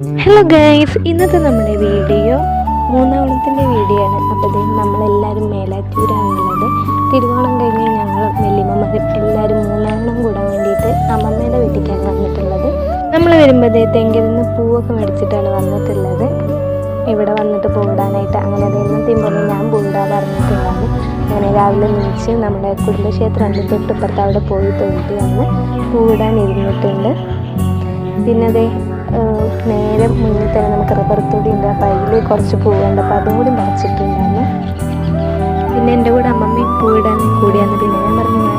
Hello guys, ഇന്നത്തെ നമ്മുടെ video മൂന്നാവണത്തിൻ്റെ video ആണ്. അപ്പോഴത്തേക്കും നമ്മളെല്ലാവരും മേലാറ്റൂരാണുള്ളത്. തിരുവോണം കഴിഞ്ഞ് ഞങ്ങൾ വല്യമ്മമാരും എല്ലാവരും മൂന്നാവണം കൂടാൻ വേണ്ടിയിട്ട് അമ്മമ്മയുടെ വീട്ടിലേക്കാണ് വന്നിട്ടുള്ളത്. നമ്മൾ വരുമ്പോഴത്തേക്കെങ്കിൽ നിന്ന് പൂവൊക്കെ മേടിച്ചിട്ടാണ് വന്നിട്ടുള്ളത്. ഇവിടെ വന്നിട്ട് പൂവിടാനായിട്ട് അങ്ങനെ എന്നത്തെയും പോലെ ഞാൻ പൂവിടാൻ പറഞ്ഞിട്ടുണ്ടായിരുന്നു. അങ്ങനെ രാവിലെ നീച്ച് നമ്മുടെ കുടുംബക്ഷേത്രം തൊട്ടിപ്പുറത്ത് അവിടെ പോയി തൊഴുതി വന്ന് പൂവിടാൻ ഇരുന്നിട്ടുണ്ട്. പിന്നെ അതേ നേരെ മുന്നിൽ തന്നെ നമുക്ക് റബ്ബർ തൊടി ഉണ്ട്. അപ്പോൾ അതിൽ കുറച്ച് പൂവുണ്ട്, അപ്പോൾ അതും കൂടി പറിച്ചിട്ടുണ്ടായിരുന്നു. പിന്നെ എൻ്റെ കൂടെ അമ്മമ്മയും പൂവിടാൻ കൂടിയാണ്. പിന്നെ ഞാൻ പറഞ്ഞു ഞാൻ